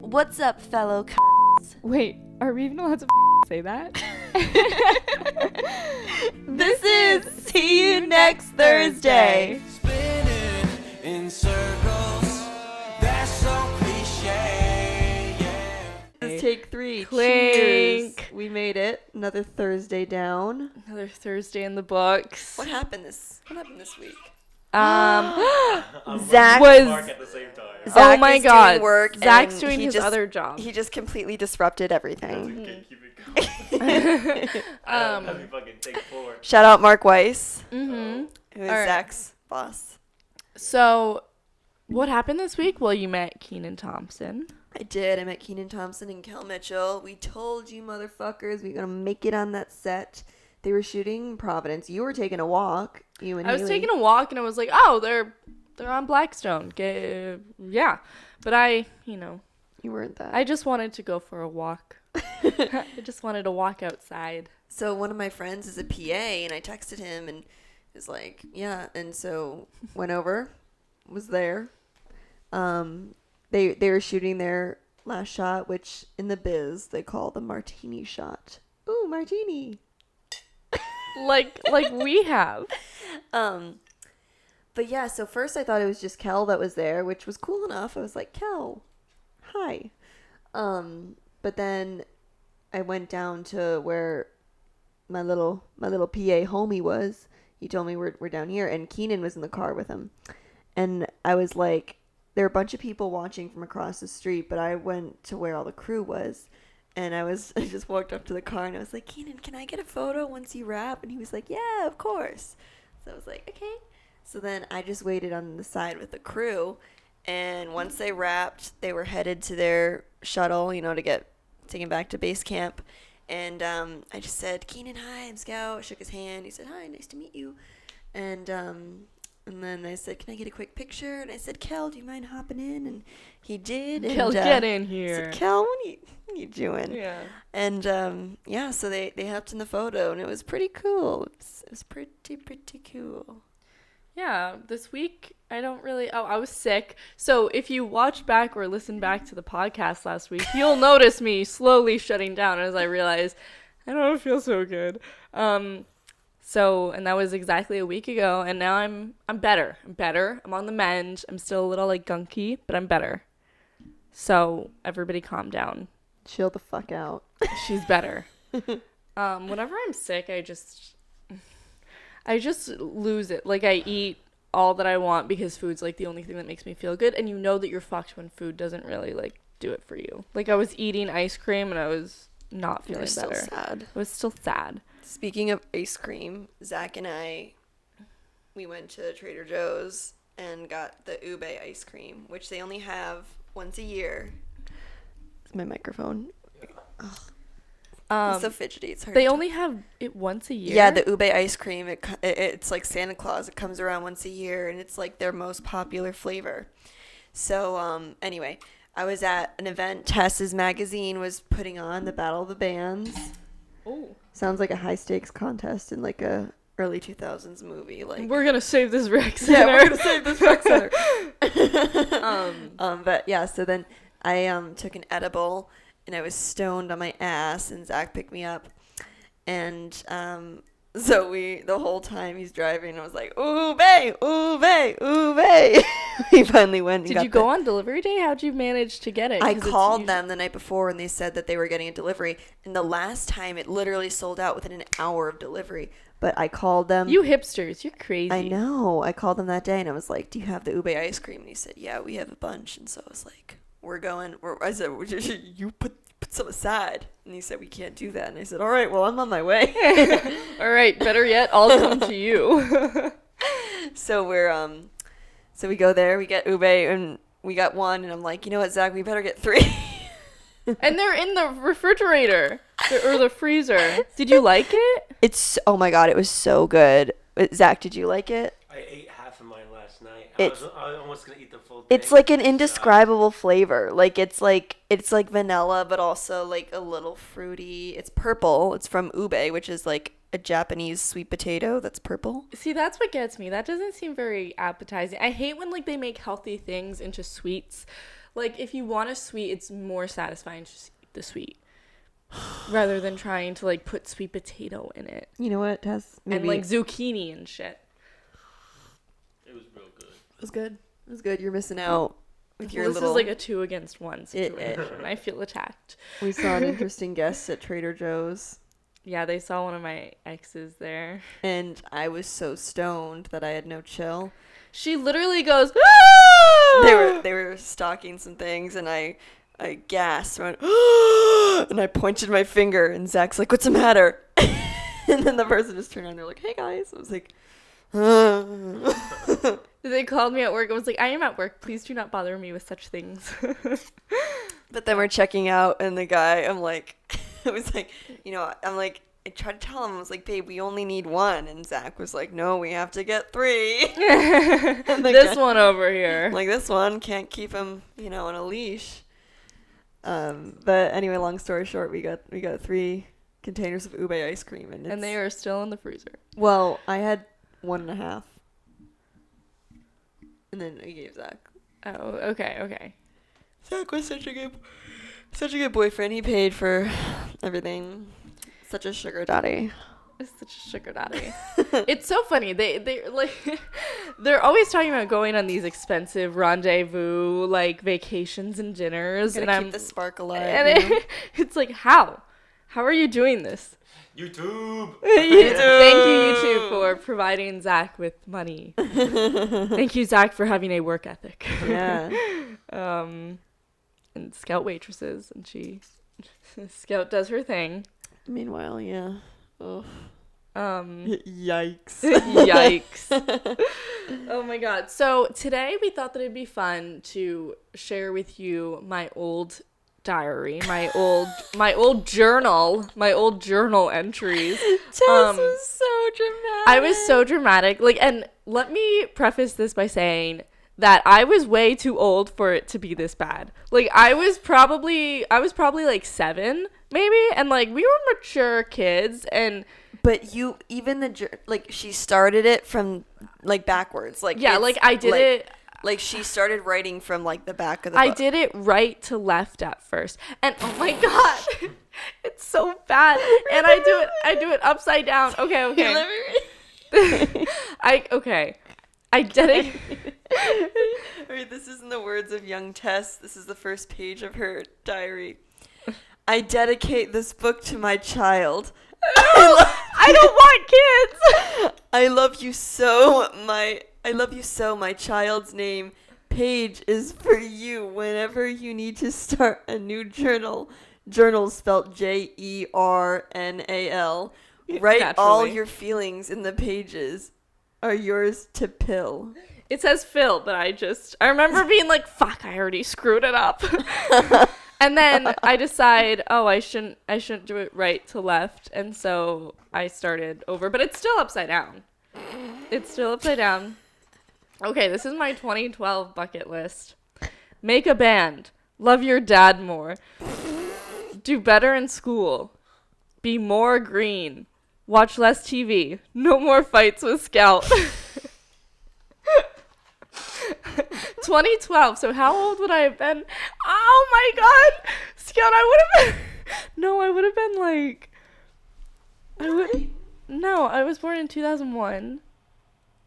What's up, fellow cunts? Wait, are we even allowed to say that? This is See You Next Thursday. Spinning in circles, that's so cliche, yeah. This is take 3. Clink. Cheers. We made it. Another Thursday down. Another Thursday in the books. What happened this week? Zach was- Mark at the same time. Zach oh my is god. doing work, Zach's and doing he his just- other job. He just completely disrupted everything. Okay, keep it going. Let me fucking take 4. Shout out Mark Weiss, Mm-hmm. who is All right. Zach's boss. So, what happened this week? Well, you met Kenan Thompson. I did. I met Kenan Thompson and Kel Mitchell. We told you motherfuckers we were going to make it on that set. They were shooting in Providence. You were taking a walk. You and I was Haley. taking a walk and I was like, oh, they're on Blackstone. Yeah. But You weren't that. I just wanted to go for a walk. I just wanted to walk outside. So one of my friends is a PA, and I texted him and was like, yeah. And so went over, was there. They were shooting their last shot, which in the biz they call the martini shot. Ooh, martini. Like we have. But yeah, so first I thought it was just Kel that was there, which was cool enough. I was like, Kel, hi. But then I went down to where my little PA homie was. He told me we're down here, and Kenan was in the car with him. And I was like, there were a bunch of people watching from across the street, but I went to where all the crew was. And I just walked up to the car and I was like, Kenan, can I get a photo once you wrap? And he was like, yeah, of course. So I was like, okay. So then I just waited on the side with the crew. And once they wrapped, they were headed to their shuttle, to get taken back to base camp. And I just said, Kenan, hi, I'm Scout. I shook his hand. He said, hi, nice to meet you. And then I said, can I get a quick picture? And I said, Kel, do you mind hopping in? And he did. Kel, and, get in I here. said, Kel, what are you doing? Yeah. And so they hopped in the photo, and it was pretty cool. It was pretty cool. Yeah, this week I was sick. So if you watch back or listen back to the podcast last week, you'll notice me slowly shutting down as I realize I don't feel so good. And that was exactly a week ago, and now I'm better. I'm on the mend. I'm still a little gunky, but I'm better. So everybody calm down. Chill the fuck out. She's better. Whenever I'm sick, I just lose it. I eat all that I want because food's the only thing that makes me feel good, and you know that you're fucked when food doesn't really do it for you. I was eating ice cream and I was not feeling better. Still sad. I was still sad. Speaking of ice cream, Zach and we went to Trader Joe's and got the ube ice cream, which they only have once a year. It's my microphone. It's so fidgety. It's hard. They only have it once a year. Yeah, the ube ice cream. It's like Santa Claus. It comes around once a year, and it's their most popular flavor. So anyway, I was at an event. Tess's magazine was putting on the Battle of the Bands. Oh. Sounds like a high stakes contest in a early 2000s movie. We're gonna save this rec center. Yeah, we're gonna save this rec center. But yeah, so then I took an edible and I was stoned on my ass, and Zach picked me up, and so the whole time he's driving, I was like, ube, ube, ube. We finally went. Did you go on delivery day? How'd you manage to get it? I called them the night before, and they said that they were getting a delivery. And the last time, it literally sold out within an hour of delivery. But I called them. You hipsters, you're crazy. I know. I called them that day, and I was like, do you have the ube ice cream? And he said, yeah, we have a bunch. And so I was like, I said, you put some aside. And he said, we can't do that. And I said, all right, well, I'm on my way. All right, better yet, I'll come to you. So so we go there, we get ube, and we got one, and I'm like, you know what, Zach, we better get 3. And they're in the refrigerator or the freezer. Did you like it? Oh my God, it was so good. Zach, did you like it? I ate half of mine last night. I was almost gonna eat the full thing. It's like an indescribable flavor. It's like vanilla, but also a little fruity. It's purple. It's from ube, which is a Japanese sweet potato that's purple. See, that's what gets me. That doesn't seem very appetizing. I hate when they make healthy things into sweets. Like, if you want a sweet, it's more satisfying to just eat the sweet rather than trying to, like, put sweet potato in it. You know what, Tess? And, like, zucchini and shit. It was real good. It was good. It was good. You're missing out with your This little... is like a 2 against 1 situation. I feel attacked. We saw an interesting guest at Trader Joe's. Yeah, they saw one of my exes there. And I was so stoned that I had no chill. She literally goes, "Ah!" They were stocking some things, and I gasped, went, and I pointed my finger, and Zach's like, "What's the matter?" And then the person just turned around, they're like, "Hey guys." I was like, They called me at work. I was like, "I am at work. Please do not bother me with such things." But then we're checking out, and the guy, I'm like, I was like, I'm like, I tried to tell him, I was like, "Babe, we only need one." And Zach was like, "No, we have to get 3. This one over here. I'm like, this one can't keep him, on a leash. But anyway, long story short, we got 3 containers of ube ice cream, and they are still in the freezer. Well, I had 1.5, and then I gave Zach. Oh, okay. Zach was such a good boyfriend. He paid for everything. Such a sugar daddy. It's such a sugar daddy. It's so funny. They like they're always talking about going on these expensive rendezvous like vacations and dinners, Gotta and keep the spark alive. and it's like how are you doing this? YouTube. Thank you, YouTube, for providing Zach with money. Thank you, Zach, for having a work ethic. Yeah. And Scout waitresses, and Scout does her thing. Meanwhile, yeah. Oh. Yikes. Yikes. Oh my god. So today we thought that it'd be fun to share with you my old diary, my old journal entries. Tess was so dramatic. I was so dramatic. Like, and let me preface this by saying that I was way too old for it to be this bad. Like, I was probably like 7 maybe, and like we were mature kids. And but you, even she started it from like backwards, like, yeah, like I did it like she started writing from like the back of the book. I did it right to left at first, and oh my god, it's so bad. And I do it upside down. Okay. I dedicate. All right, this is in the words of young Tess. This is the first page of her diary. I dedicate this book to my child. I don't want kids. I love you so, my child's name. Paige is for you whenever you need to start a new journal. Journal spelled JERNAL. Write Naturally. all your feelings in the pages. Are yours to pill. It says Phil, but I remember being like, fuck, I already screwed it up. And then I decide, I shouldn't do it right to left. And so I started over, but it's still upside down. Okay, this is my 2012 bucket list. Make a band. Love your dad more. Do better in school. Be more green. Watch less TV. No more fights with Scout. 2012. So how old would I have been? Oh my god. Scout, I would have been like... No, I was born in 2001.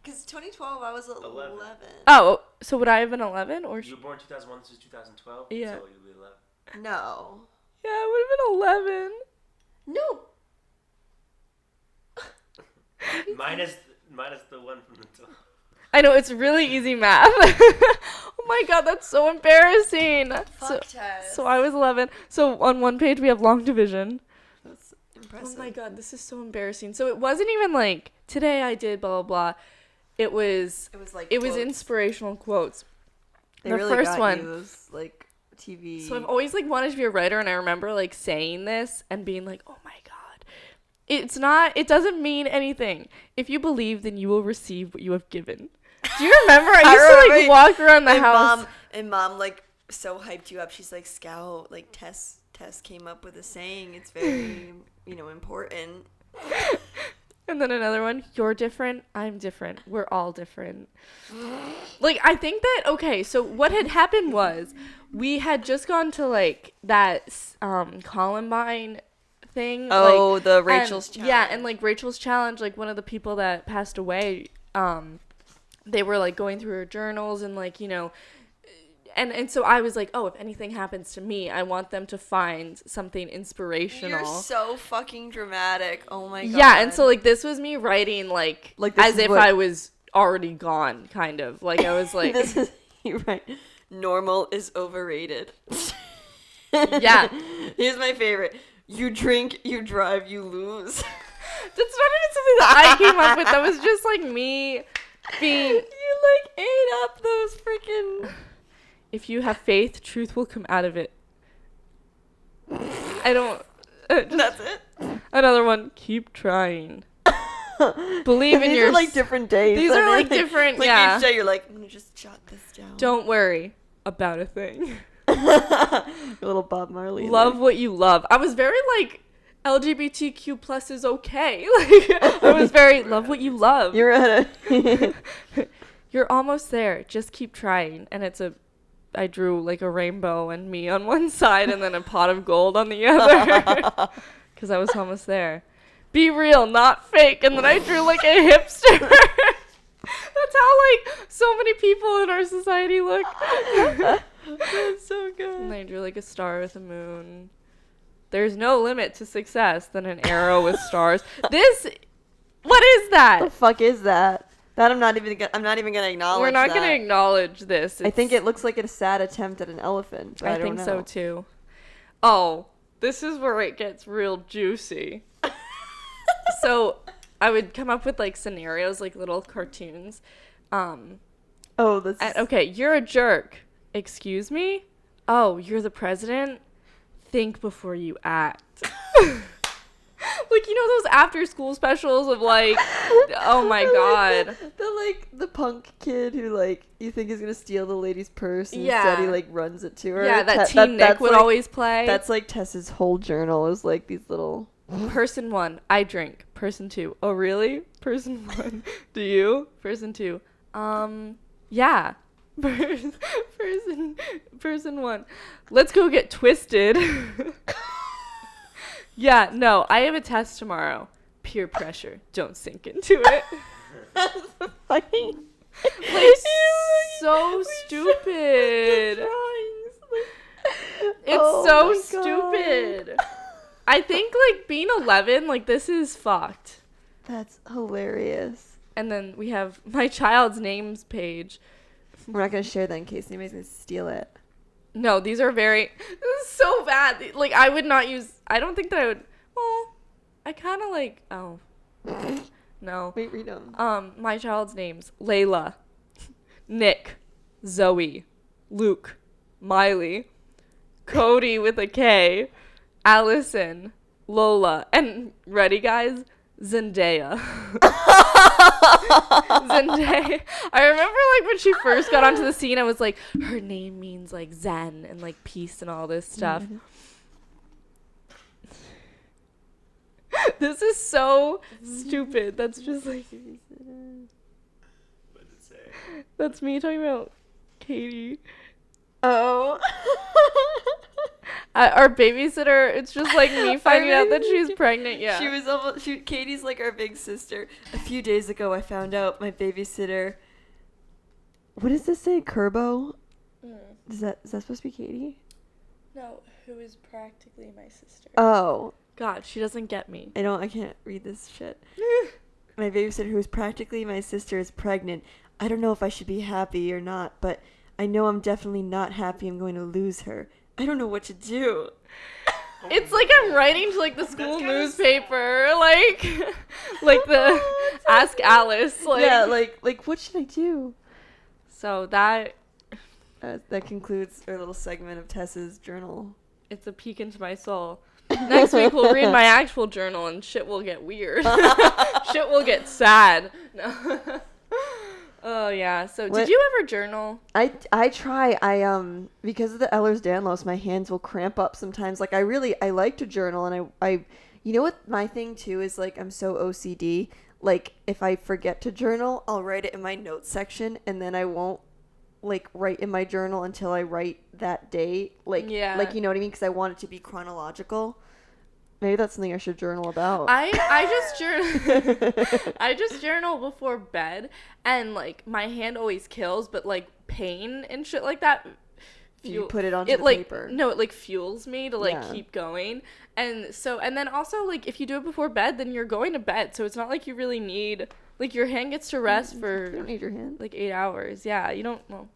Because 2012, I was 11. Oh, so would I have been 11? Or You were born 2001, this is 2012? Yeah. So you'll be 11. No. Yeah, I would have been 11. No. minus the one from the top. I know, it's really easy math. Oh my god, that's so embarrassing. Tess. So I was 11. So on one page we have long division. That's impressive. Oh my god, this is so embarrassing. So it wasn't even like, today I did blah, blah, blah. It was quotes. inspirational quotes. They the really first got one. you those, like, TV. So I've always like wanted to be a writer, and I remember like saying this and being like, oh my god. It doesn't mean anything. If you believe, then you will receive what you have given. Do you remember? I used to walk around the house. Mom like so hyped you up. She's like, Scout, like Tess came up with a saying. It's very, important. And then another one, you're different, I'm different, we're all different. Like, I think that, okay, so what had happened was we had just gone to, like, that Columbine thing. Oh, like, the Rachel's Challenge. Yeah, and, like, Rachel's Challenge, like, one of the people that passed away, they were, like, going through her journals and, like, you know, and so I was like, oh, if anything happens to me, I want them to find something inspirational. You're so fucking dramatic. Oh my god. Yeah, and so like this was me writing like this as is if what- I was already gone, kind of. Like I was like, this is you're right. Normal is overrated. yeah. Here's my favorite. You drink, you drive, you lose. That's not even something that I came up with. That was just like me being. You like ate up those freaking. If you have faith, truth will come out of it. I don't. That's it. Another one. Keep trying. Believe in These your. are like different days. These are like different. Like yeah. each day you're like, I'm gonna just jot this down. Don't worry about a thing. Little Bob Marley. Love what you love. I was very like LGBTQ plus is okay. Like I was very love what you love. You're at a. You're almost there. Just keep trying. And I drew like a rainbow and me on one side and then a pot of gold on the other. Because I was almost there. Be real, not fake. And then I drew like a hipster. That's how like so many people in our society look. That's so good. And I drew like a star with a moon. There's no limit to success. Then an arrow with stars. What is The that? fuck is that? That I'm not even gonna acknowledge. We're not that. going to acknowledge this. I think it looks like a sad attempt at an elephant. But I think don't so know. too. Oh, this is where it gets real juicy. So I would come up with like scenarios, like little cartoons. Oh, this. Okay, you're a jerk. Excuse me? Oh, you're the president? Think before you act. Like, you know those after school specials of like, oh my god. The punk kid who like you think is gonna steal the lady's purse and Yeah. instead he like runs it to her. Yeah, that Te- Teen Nick that's, would like, always play. That's like Tess's whole journal is like these little. Person 1, I drink. Person 2, oh really? Person 1, do you? Person 2, yeah. Person 1, let's go get twisted. Yeah, no, I have a test tomorrow. Peer pressure, don't sink into it. Fucking. Like, so stupid. It's Oh so my God. stupid. I think, like, being 11, like, this is fucked. That's hilarious. And then we have my child's names page. We're not gonna share that in case anybody's gonna steal it. No, these are this is so bad. Like, I would not use, I don't think that I would, well, I kind of like, oh, no. Wait, read them. My child's names, Layla, Nick, Zoe, Luke, Miley, Cody with a K, Allison, Lola, and ready guys, Zendaya. Zendaya. I remember like when she first got onto the scene, I was like, her name means like Zen and like peace and all this stuff. This is so stupid. That's just like, What did it say? that's me talking about Katie. Oh. Our babysitter, it's just like me finding out that she's pregnant. Yeah. She was almost. Katie's like our big sister. A few days ago, I found out my babysitter. What does this say? Kerbo? Is that supposed to be Katie? No, who is practically my sister. Oh, God, she doesn't get me. I can't read this shit. My babysitter, who is practically my sister, is pregnant. I don't know if I should be happy or not, but I know I'm definitely not happy. I'm going to lose her. I don't know what to do. It's like I'm writing to like the school newspaper, like the Ask Alice. Like. Yeah, like what should I do? So that That concludes our little segment of Tess's journal. it's a peek into my soul. Next week we'll read my actual journal and shit will get weird. Shit will get sad. No. Oh yeah. So What- did you ever journal? I try. Because of the Ehlers-Danlos, my hands will cramp up sometimes. Like I like to journal, and I You know what my thing too is, like, I'm so OCD. Like, if I forget to journal, I'll write it in my notes section, and then I won't, like, write in my journal until I write that date. Like, like, you know what I mean? Because I want it to be chronological. Maybe that's something I should journal about. I just journal. I just journal before bed, and like my hand always kills, but like pain and shit like that. You put it onto the like, paper. No, it like fuels me to like keep going, and then also like if you do it before bed, then you're going to bed, so it's not like you really need, like, your hand gets to rest for. You don't need your hand. Like 8 hours. Yeah, you don't. Well,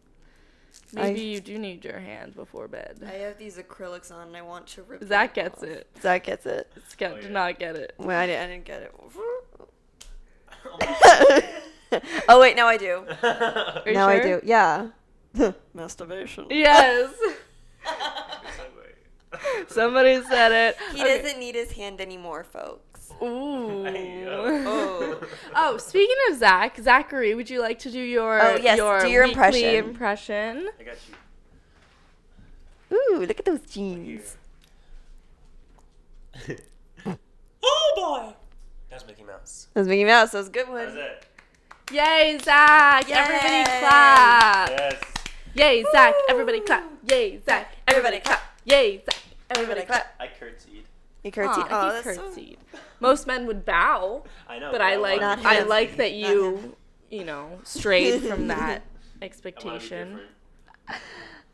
maybe you do need your hand before bed. I have these acrylics on, and I want to rip. Zach gets it. Zach gets it. Scott did not get it. Well, I didn't get it. Oh wait, now I do. Are you Now I sure? do. Yeah. Masturbation. Yes. Somebody said it. He doesn't need his hand anymore, folks. Ooh. Oh. Oh, speaking of Zachary, would you like to do your do your weekly impression. impression? I got Ooh, look at those jeans. you. Oh boy! That's Mickey Mouse. That was Mickey Mouse. That was a good That was one. it. Yay, Zach! Yay. Everybody clap! Yes. Yay, Zach! Everybody clap! Yay, Zach! Everybody clap. Yay, Zach! Everybody clap. I curtsied. He curtsied. Aw, Oh, he that's so... curtsied. Most men would bow, I know. but I like Not I him. like that Not you strayed from that I wanna be expectation. different.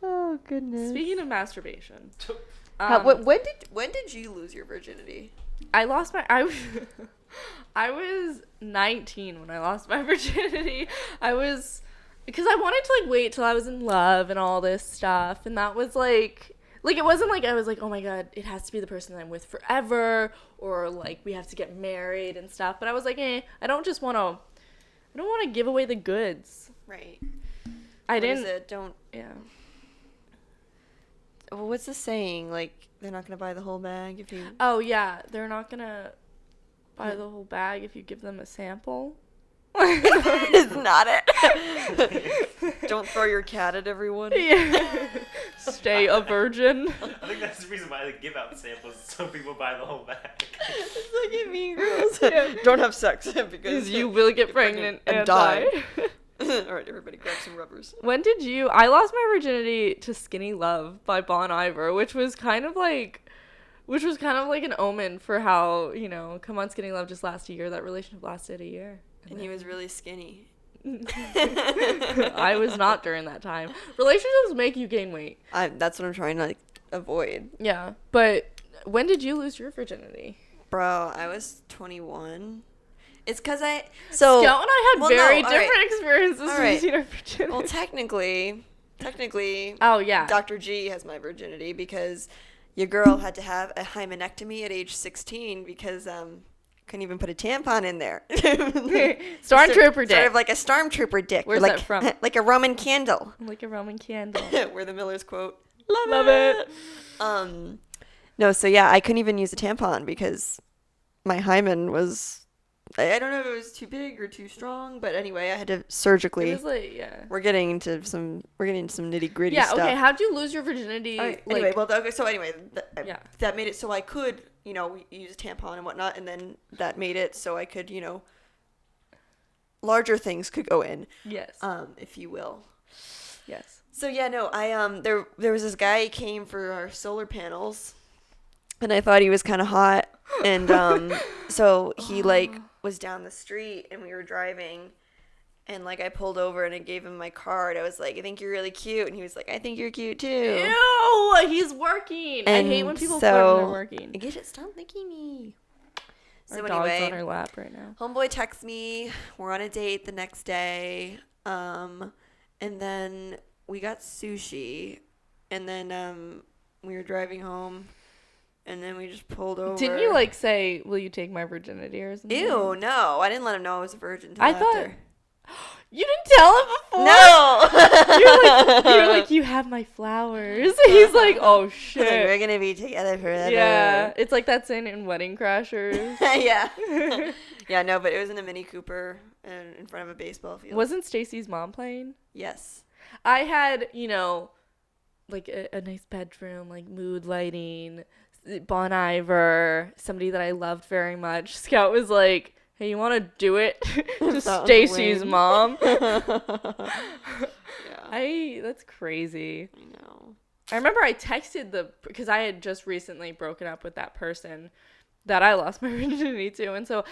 Oh goodness. Speaking of masturbation, When did you lose your virginity? I lost my I was 19 when I lost my virginity. Because I wanted to like wait till I was in love and all this stuff, and that was like it wasn't like I was like, oh my god, it has to be the person that I'm with forever, or like we have to get married and stuff. But I was like, I don't want to give away the goods. Right. I What didn't. is it? Don't. Yeah. Well, what's the saying? Like, they're not gonna buy the whole bag if you. Oh yeah, they're not gonna buy the whole bag if you give them a sample. It's not it. Don't throw your cat at everyone. Yeah. Stay a virgin. I think that's the reason why they give out samples so people buy the whole bag. It's like in Mean Girls. Yeah. Don't have sex because Because you will get pregnant and die. die. All right, everybody, grab some rubbers. When did you? I lost my virginity to "Skinny Love" by Bon Iver, which was kind of like an omen for how, come on, Skinny Love just lasted a year. That relationship lasted a year. And he was really skinny. I was not during that time. Relationships make you gain weight. That's what I'm trying to avoid. Yeah, but when did you lose your virginity? Bro, I was 21. It's because Scout and I had very all right. different experiences All right. losing our virginity. Well, technically, oh yeah. Dr. G has my virginity because your girl had to have a hymenectomy at age 16 because couldn't even put a tampon in there. Stormtrooper dick. Sort of like a stormtrooper dick. Where's like, that from? Like a Roman candle. Like a Roman candle. Where the Millers quote, Love it. No, so yeah, I couldn't even use a tampon because my hymen was, I don't know if it was too big or too strong, but anyway, I had to surgically. It was like, yeah. We're getting into some nitty gritty Yeah, stuff. okay. How'd you lose your virginity? All right, Like, anyway, Yeah. that made it so I could, use a tampon and whatnot, and then that made it so I could, larger things could go in, yes. if you will. Yes. So yeah, no, I there was this guy, he came for our solar panels, and I thought he was kind of hot, and so he was down the street, and we were driving, and I pulled over and I gave him my card. I was like, I think you're really cute, and he was like, I think you're cute too. Ew! He's working. And I hate when people so, flirt when they're working. I get it. Stop licking me. Our So dog's anyway, on her lap right now. homeboy texts me. We're on a date the next day. And then we got sushi. And then we were driving home. And then we just pulled over. Didn't you say, "Will you take my virginity" or something? Ew, no. I didn't let him know I was a virgin until I thought. after. You didn't tell him before. No. You're like, you have my flowers. He's like, oh shit. We're gonna be together forever. Yeah, it's like that scene in Wedding Crashers. Yeah. Yeah, no, but it was in a Mini Cooper in front of a baseball field. Wasn't Stacy's mom playing? Yes. I had, a nice bedroom, mood lighting, Bon Iver, somebody that I loved very much. Scout was like, hey, you want to do it to Stacy's lame. mom? Yeah. That's crazy. I know. I remember I texted because I had just recently broken up with that person that I lost my virginity to.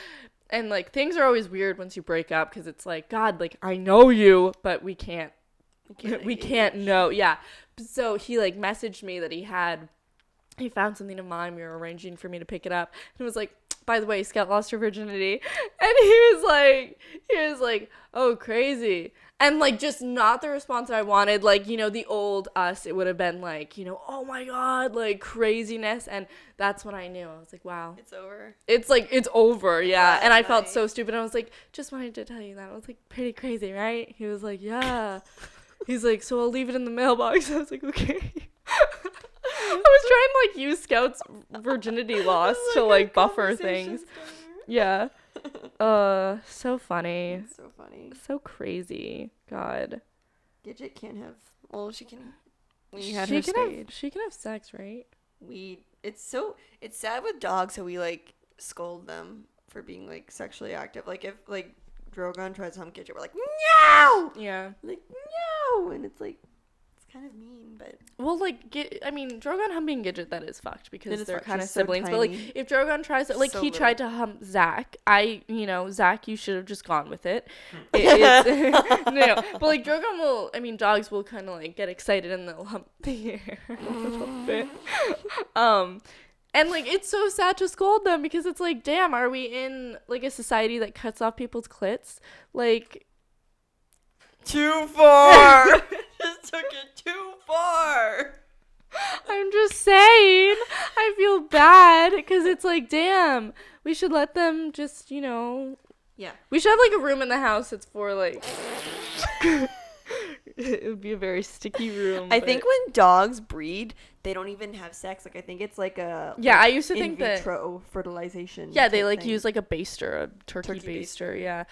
And like, things are always weird once you break up because it's like, God, like, I know you, but we can't know. Yeah. So he like messaged me that he found something of mine. We were arranging for me to pick it up. And it was like, by the way, Scout lost her virginity. And he was like, oh, crazy. And like, just not the response that I wanted. Like, you know, the old us, it would have been like, you know, oh my God, like craziness. And that's when I knew. I was like, wow. It's over. It's like, it's over. Yeah. And I felt night. so stupid. I was like, just wanted to tell you that. I was like, pretty crazy, right? He was like, yeah. He's like, so I'll leave it in the mailbox. I was like, okay. I was trying to like use Scout's virginity loss to like buffer things. Yeah. So funny. It's so funny. So crazy. God. Gidget can't have. Well, she can. We had She her can spayed. she can have sex, right? It's sad with dogs how we like scold them for being like sexually active. Like if like Drogon tries to hump Gidget, we're like no, Yeah. like no, and it's like it's kind of mean, but Well, like, Drogon humping Gidget, that is fucked because is they're fucked. kind of She's so siblings. But like, tiny. if Drogon tries to, like, So he little. tried to hump Zach, Zach, you should have just gone with it. No, but like dogs will kind of like get excited and they'll hump the air a little bit. And like, it's so sad to scold them because it's like, damn, are we in like a society that cuts off people's clits? Like, too far. Just took it too far. I'm just saying, I feel bad because it's like, damn, we should let them just, Yeah. we should have like a room in the house that's for like, it would be a very sticky room. I but- think when dogs breed, they don't even have sex. Like I think it's like a Yeah, like, I used to in think that. vitro fertilization. Yeah, they type like thing. use like a baster, a turkey Turkey baster. Yeah,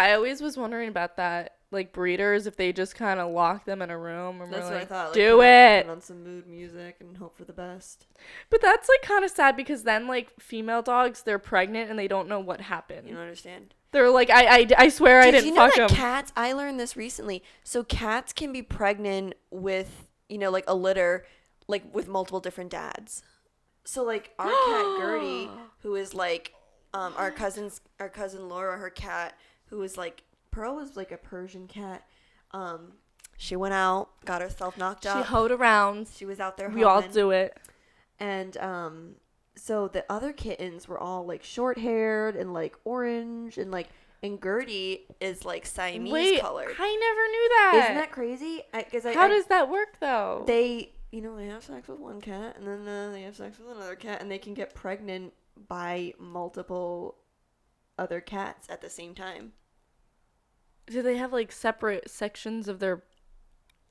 I always was wondering about that. Like breeders, if they just kind of lock them in a room and That's we're what I like, thought. Like, do put it. on some mood music and hope for the best. But that's like kind of sad because then like female dogs, they're pregnant and they don't know what happened. You don't understand. They're like, I swear I Did didn't you know fuck that them. cats? I learned this recently. So cats can be pregnant with like a litter, like with multiple different dads. So like our cat Gertie, who is like our cousin Laura, her cat, who is like Pearl was like a Persian cat. She went out, got herself knocked She up. hoed around. She was out there. We all hoeing. do it. And so the other kittens were all like short haired and like orange and like, and Gertie is like Siamese colored. I never knew that. Isn't that crazy? How does that work though? they they have sex with one cat and then they have sex with another cat and they can get pregnant by multiple other cats at the same time. Do they have like separate sections of their?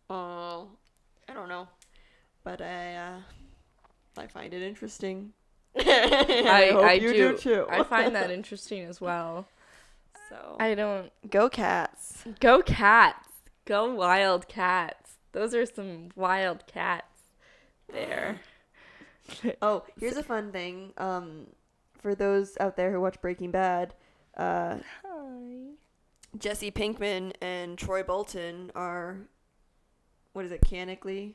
Oh, I don't know, but I find it interesting. I hope you do too. I find that interesting as well. So I don't. go cats. Go cats. Go wild cats. Those are some wild cats there. Oh, here's a fun thing. For those out there who watch Breaking Bad, Hi. Jesse Pinkman and Troy Bolton are, what is it, canonically?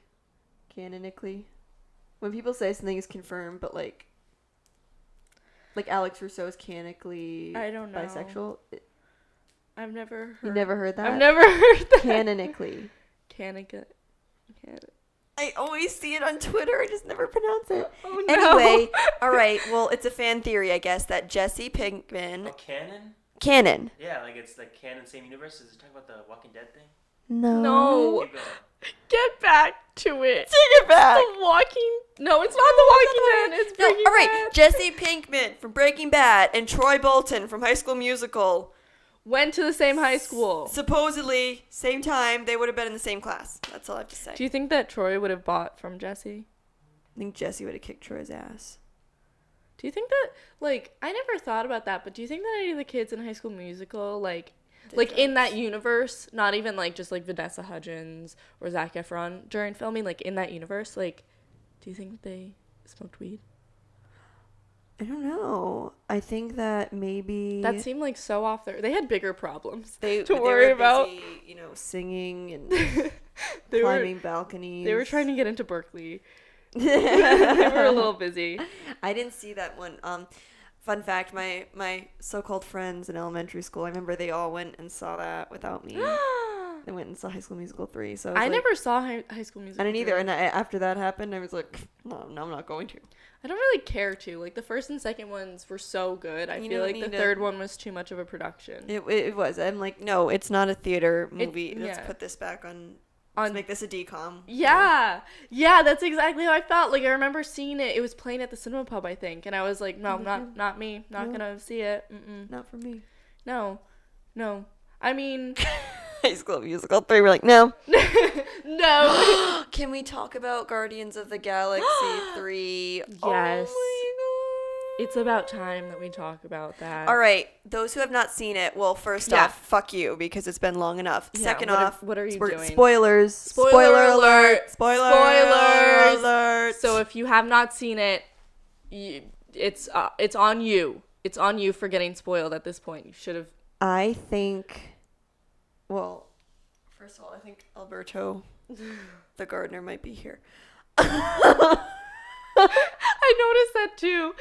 When people say something is confirmed, but like Alex Rousseau is canonically I don't know. bisexual. I've never heard. You never heard that? I've never heard that. Canonically. I always see it on Twitter. I just never pronounce it. Oh, no. Anyway, all right. Well, it's a fan theory, I guess, that Jesse Pinkman. Oh, canon? Canon. Yeah, like it's like canon, same universe. Is it talking about the Walking Dead thing? No. Keep going. Get back to it. Take it back. The Walking. No, it's not The Walking Dead. It's No, Breaking all right. Bad. Jesse Pinkman from Breaking Bad and Troy Bolton from High School Musical. Went to the same high school. Supposedly, same time, they would have been in the same class. That's all I have to say. Do you think that Troy would have bought from Jesse? I think Jesse would have kicked Troy's ass. Do you think that, like, I never thought about that, but do you think that any of the kids in High School Musical, like in that universe, not even, like, just, like, Vanessa Hudgens or Zac Efron during filming, like, in that universe, like, Do you think they smoked weed? I don't know. I think that maybe That seemed like so off there. They had bigger problems they to they worry were about. busy, you know, singing and They climbing were balconies. they were trying to get into Berkeley. They were a little busy. I didn't see that one. Fun fact: my so-called friends in elementary school, I remember they all went and saw that without me. They went and saw High School Musical 3. So I never saw High School Musical. I didn't either. 3. And after that happened, I was like, no, I'm not going to. I don't really care to. Like, the first and second ones were so good. I You feel don't like the need third one was too much of a production. It was. I'm like, no, it's not a theater movie. Let's yeah. put this back on. Let's make this a decom. Yeah. Yeah, that's exactly how I felt. Like, I remember seeing it. It was playing at the cinema pub, I think. And I was like, no, not me. Not gonna see it. Mm-mm. Not for me. No. I mean... High School Musical 3. We're like, no. No. Can we talk about Guardians of the Galaxy 3? Yes. Oh my God. It's about time that we talk about that. All right. Those who have not seen it, well, first Yeah. off, fuck you because it's been long enough. Yeah, Second what are- off, what are you we're- doing? Spoilers. Spoiler alert. Spoilers. Alert. So if you have not seen it, it's on you. It's on you for getting spoiled at this point. You should have. I think, well, first of all, I think Alberto, the gardener, might be here. I noticed that too.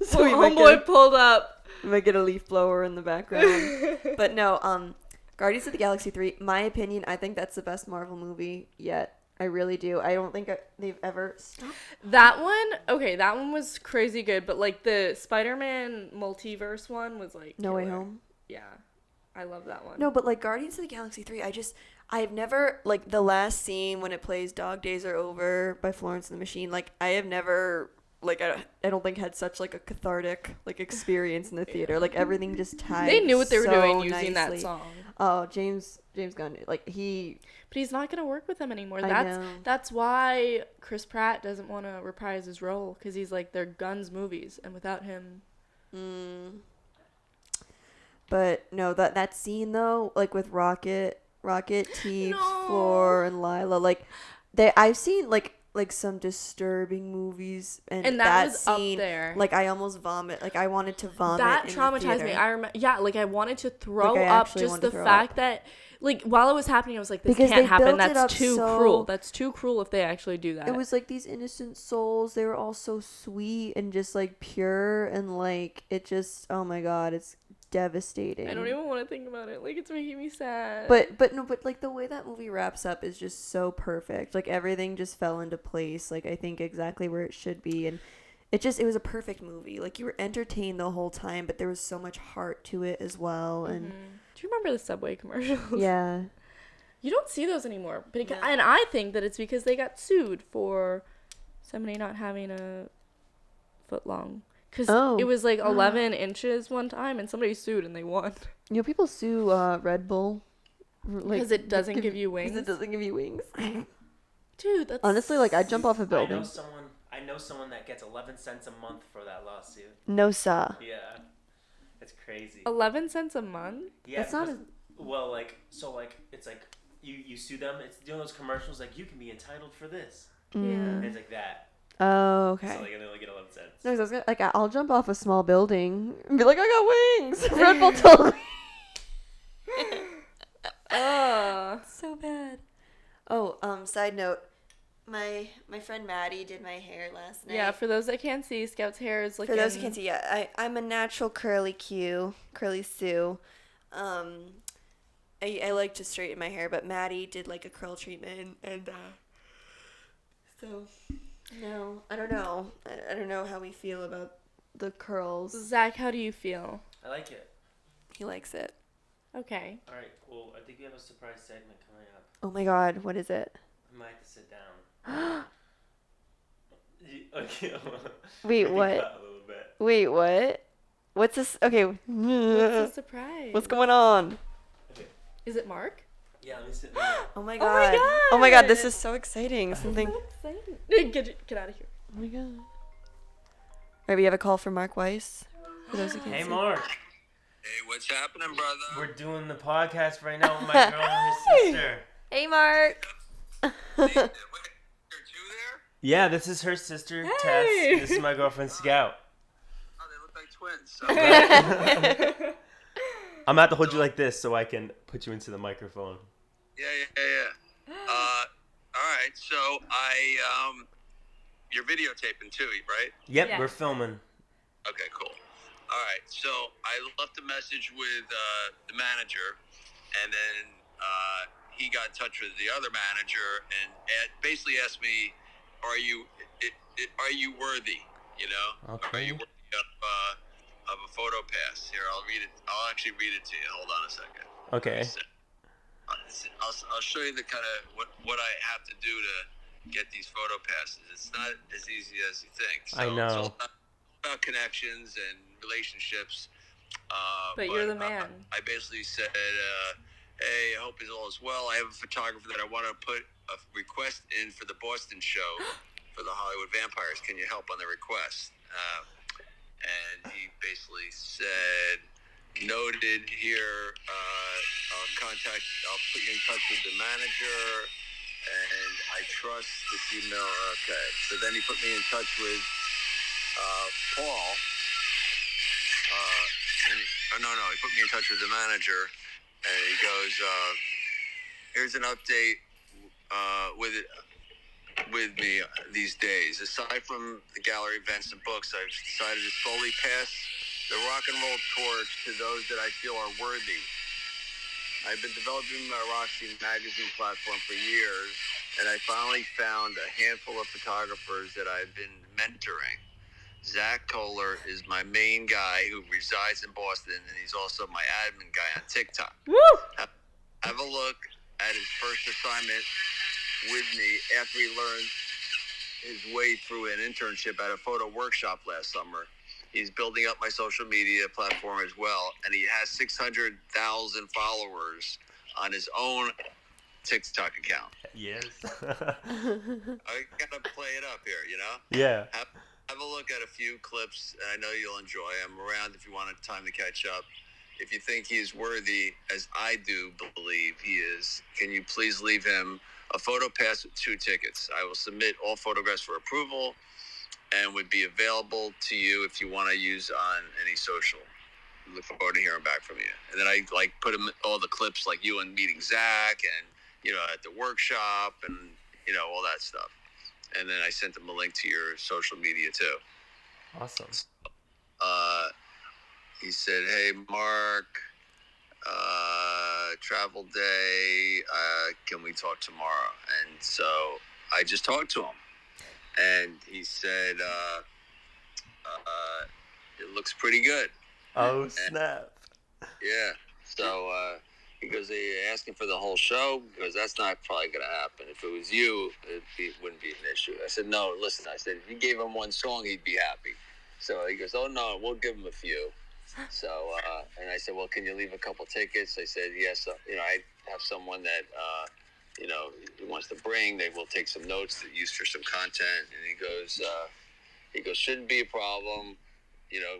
So we Homeboy pulled up. might get a leaf blower in the background. But no, Guardians of the Galaxy 3, my opinion, I think that's the best Marvel movie yet. I really do. I don't think they've ever stopped. That one was crazy good, but like the Spider-Man multiverse one was like No Way killer. Home. Yeah, I love that one. No, but like Guardians of the Galaxy 3, I've never, like the last scene when it plays Dog Days Are Over by Florence and the Machine, like I have never, like I don't think had such like a cathartic like experience in the theater. Like everything just tied. They knew what they were so doing using nicely. that song. Oh, James Gunn, like But he's not gonna work with them anymore. I know. That's why Chris Pratt doesn't want to reprise his role, because he's like, they're Gunn's movies, and without him. But no, that scene though, like with Rocket, Teef, No. Floor, and Lila, like I've seen like some disturbing movies, and that was up scene, there. like I almost vomit, like I wanted to vomit. That in the traumatized theater. me. I remember, yeah, like I wanted to throw Like, I up actually just wanted the to throw fact up. that, like, while it was happening, I was like, this Because can't they happen. built it That's up too so- cruel. That's too cruel if they actually do that. It was like these innocent souls. They were all so sweet and just like pure, and like it just, oh my God, it's devastating. I don't even want to think about it. Like, it's making me sad. But like the way that movie wraps up is just so perfect. Like everything just fell into place. Like I think exactly where it should be, and it was a perfect movie. Like you were entertained the whole time, but there was so much heart to it as well. And do you remember the Subway commercials? yeah, You don't see those anymore. But No. and I think that it's because they got sued for somebody not having a foot long. Because Oh. it was like 11 inches one time, and somebody sued and they won. you know, people sue Red Bull Because it doesn't give you wings. Because it doesn't give you wings. Dude, that's... Honestly, like I'd jump off a building. I know someone that gets 11 cents a month for that lawsuit. No, sir. Yeah. It's crazy. 11 cents a month? Yeah. That's not because- well, like, so, like, it's like, you sue them, it's doing those commercials, like, you can be entitled for this. Yeah. And it's like that. Oh, okay. So, like, and they only get 11 cents. No, 'cause I was gonna, like I'll jump off a small building and be like, I got wings. Red Bull told me. So bad. Oh, side note, my friend Maddie did my hair last night. Yeah, for those that can't see, Scout's hair is looking... For those who can't see, yeah, I'm a natural curly Sue. I like to straighten my hair, but Maddie did like a curl treatment, and so no, I don't know. I don't know how we feel about the curls. Zach, how do you feel? I like it. He likes it. Okay. All right, well, I think we have a surprise segment coming up. Oh my God, what is it? I might have to sit down. Okay. Wait, I can what? cut a little bit. Wait, what? What's this? Okay. What's the surprise? What's going on? Is it Mark? Yeah, let me sit down. Oh my Oh my God. Oh my God, God. this is so exciting. Something. So exciting. Get out of here. Oh my God. All right, we have a call from Mark Weiss. For those who can't Hey, see. Mark. Hey, what's happening, brother? We're doing the podcast right now with my girl and her sister. Hey, Mark. Wait, you're two there? Yeah, this is her sister, Hey. Tess. This is my girlfriend, Scout. Oh, they look like twins. Okay. I'm going to have to hold you like this so I can put you into the microphone. Yeah. All right. So you're videotaping too, right? Yep, Yes. we're filming. Okay, cool. All right. So I left a message with the manager, and then he got in touch with the other manager and basically asked me, "Are you worthy? You know, Okay. are you worthy of a photo pass?" Here, I'll read it. I'll actually read it to you. Hold on a second. Okay. I'll show you the kind of what I have to do to get these photo passes. It's not as easy as you think. So I know. It's all about connections and relationships. But you're the man. I basically said, hey, I hope all is well. I have a photographer that I want to put a request in for the Boston show for the Hollywood Vampires. Can you help on the request? And he basically said, noted here, I'll put you in touch with the manager, and I trust this email. Okay. So then he put me in touch with Paul. He put me in touch with the manager, and he goes, here's an update with me these days. Aside from the gallery events and books, I've decided to slowly pass the rock and roll torch to those that I feel are worthy. I've been developing my Roxy magazine platform for years, and I finally found a handful of photographers that I've been mentoring. Zach Kohler is my main guy who resides in Boston, and he's also my admin guy on TikTok. Woo! Have a look at his first assignment with me after he learned his way through an internship at a photo workshop last summer. He's building up my social media platform as well, and he has 600,000 followers on his own TikTok account. Yes. I gotta play it up here, you know? Yeah. Have a look at a few clips, and I know you'll enjoy. I'm around if you want time to catch up. If you think he is worthy, as I do believe he is, can you please leave him a photo pass with 2 tickets? I will submit all photographs for approval and would be available to you if you want to use on any social. Look forward to hearing back from you. And then I put him all the clips like you and meeting Zach and, at the workshop and, all that stuff. And then I sent him a link to your social media too. Awesome. He said, hey, Mark, travel day, can we talk tomorrow? And so I just talked to him. And he said, it looks pretty good. Oh, snap. Yeah. So he goes, are you asking for the whole show? Because that's not probably going to happen. If it was you, it wouldn't be an issue. I said, no, listen. I said, if you gave him one song, he'd be happy. So he goes, oh, no, we'll give him a few. So, and I said, well, can you leave a couple tickets? I said, yes. I have someone that, he wants to bring. They will take some notes that used for some content. And he goes, shouldn't be a problem.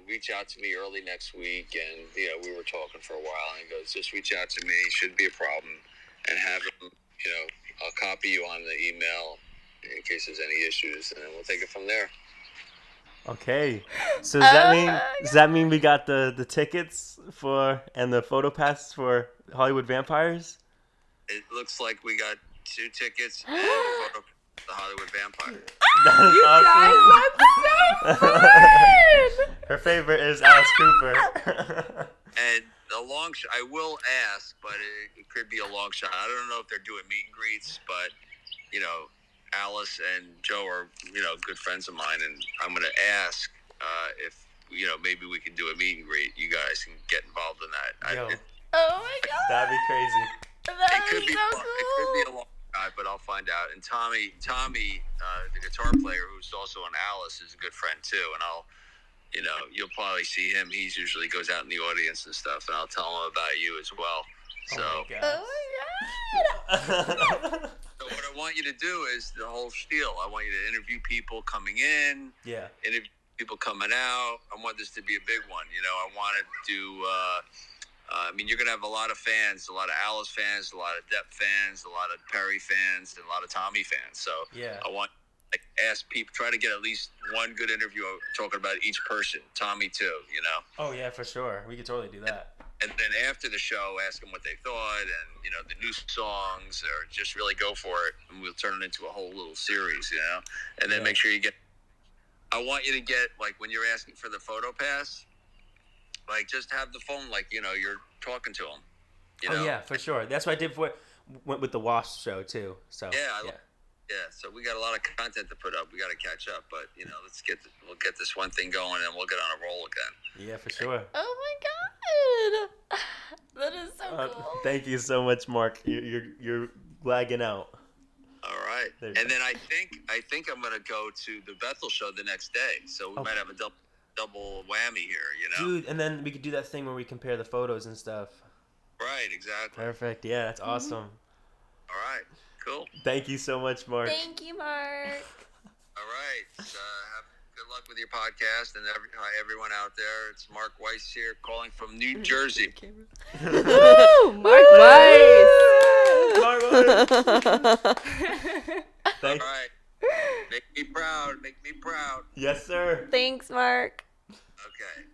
Reach out to me early next week. And, we were talking for a while. And he goes, just reach out to me. Shouldn't be a problem. And have him, I'll copy you on the email in case there's any issues. And then we'll take it from there. Okay. So does that mean we got the tickets and the photo pass for Hollywood Vampires? It looks like we got 2 tickets and a photo of the Hollywood Vampire. That is You awesome. guys, that's so fun! Her favorite is Alice Cooper. And the long shot, I will ask, but it could be a long shot. I don't know if they're doing meet and greets, but, Alice and Joe are, good friends of mine, and I'm going to ask if, maybe we can do a meet and greet. You guys can get involved in that. Yo, Oh my god! that'd be crazy. That It could is be so fun. cool. It could be a long shot, but I'll find out. And Tommy, the guitar player, who's also on Alice, is a good friend too. And I'll, you'll probably see him. He usually goes out in the audience and stuff, and I'll tell him about you as well. So, Oh my Oh my god! so what I want you to do is the whole spiel. I want you to interview people coming in, Yeah. interview people coming out. I want this to be a big one. I want to do. You're going to have a lot of fans, a lot of Alice fans, a lot of Depp fans, a lot of Perry fans, and a lot of Tommy fans. So Yeah. I want like ask people, try to get at least one good interview talking about each person. Tommy too, you know. Oh yeah, for sure. We could totally do that. And then after the show, ask them what they thought, and you know the new songs, or just really go for it, and we'll turn it into a whole little series, you know. And then make sure you get. I want you to get, like, when you're asking for the photo pass, like, just have the phone, like, you know, you're talking to them. You know? Yeah, for sure. That's what I did went with the Wasp show too. So Yeah, so we got a lot of content to put up. We got to catch up, but you know, we'll get this one thing going, and we'll get on a roll again. Yeah, for sure. Oh my god, that is so cool. Thank you so much, Mark. You're lagging out. All right, and then I think I'm gonna go to the Bethel show the next day, so we might have a double whammy here, you know. Dude, and then we could do that thing where we compare the photos and stuff. Right, exactly. Perfect. Yeah, that's awesome. All right, cool. Thank you so much, Mark. Thank you, Mark. All right, have good luck with your podcast, and everyone out there. It's Mark Weiss here, calling from New Jersey. Woo! Mark Weiss. All right, make me proud. Make me proud. Yes, sir. Thanks, Mark. Okay,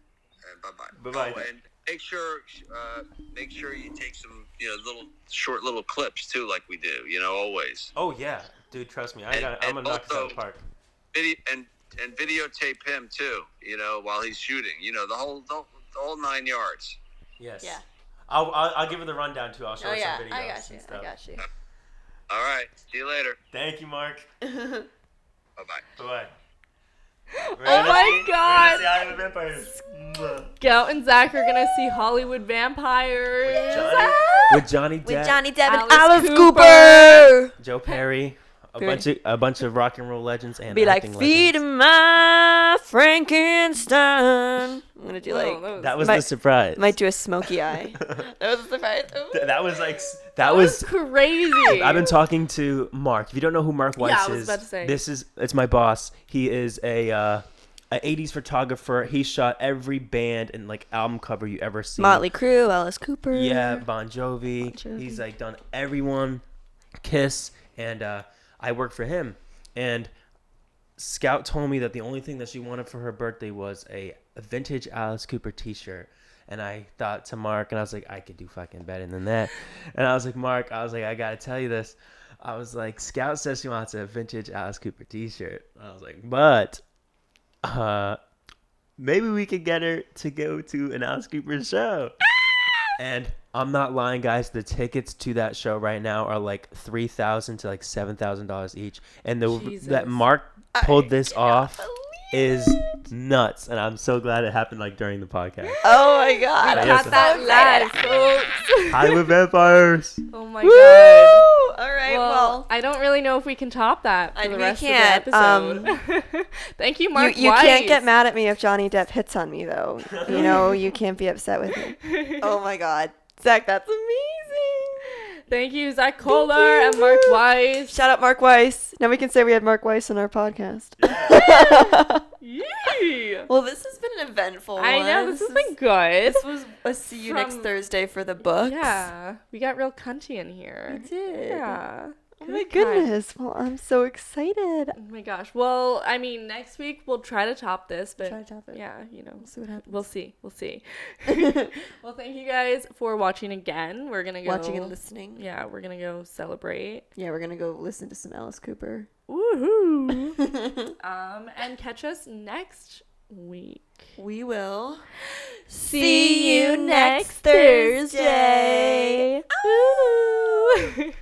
bye bye. Bye bye. Oh, and make sure you take some, you know, short little clips too, like we do. You know, always. Oh yeah, dude. Trust me, I'm gonna knock this out of the park. And videotape him too. You know, while he's shooting. You know, the whole 9 yards. Yes. Yeah. I'll give her the rundown too. I'll show her some videos I got you. and stuff. I got you. All right. See you later. Thank you, Mark. Bye bye. Bye. Oh my god! We're gonna see Island Vampires. Mwah. Gout and Zach are gonna see Hollywood Vampires. With Johnny Depp, With Johnny Depp and Alice Alice Cooper. Cooper. Joe Perry, a bunch of rock and roll legends and Be like, acting feed legends. my Frankenstein. I'm gonna do like, That was Might- the surprise. might do a smoky eye. That was a surprise. Ooh. That was like That was crazy. I've been talking to Mark. If you don't know who Mark Weiss Yeah, I was is, about to say. It's my boss. He is a 80s photographer. He shot every band and like album cover you ever seen. Motley Crue, Alice Cooper. Yeah, Bon Jovi. Bon Jovi. He's like done everyone, Kiss, and I work for him. And Scout told me that the only thing that she wanted for her birthday was a vintage Alice Cooper t-shirt. And I thought to Mark, and I was like, I could do fucking better than that. And I was like, Mark, I gotta tell you this. I was like, Scout says she wants a vintage Alice Cooper t-shirt. I was like, but maybe we could get her to go to an Alice Cooper show. And I'm not lying, guys. The tickets to that show right now are like $3,000 to like $7,000 each. And that Mark pulled this off is nuts. And I'm so glad it happened like during the podcast. Oh my god. I Got guess that live, folks. Hollywood Vampires. Oh my god. All right. Well, I don't really know if we can top that for the we rest can't, of the episode. Thank you, Mark you Weiss. can't get mad at me if Johnny Depp hits on me, though. You know, you can't be upset with me. Oh my god. Zach, that's amazing. Thank you, Zach Kohler and Mark Weiss. Shout out Mark Weiss. Now we can say we had Mark Weiss on our podcast. Yay. Well, this has been an eventful one. I know, this has been good. This was a see you next From- Thursday for the books. Yeah, we got real cunty in here. We did. Yeah. Oh my Good time. goodness. Well, I'm so excited. Oh my gosh. Well, I mean, next week we'll try to top this, but Try to top it. yeah, you know, We'll see what happens. we'll see. We'll see. Well, thank you guys for watching again. We're gonna go Watching and listening. Yeah, we're gonna go celebrate. Yeah, we're going to go listen to some Alice Cooper. Woohoo! And catch us next week. We will See you next Thursday. Ooh.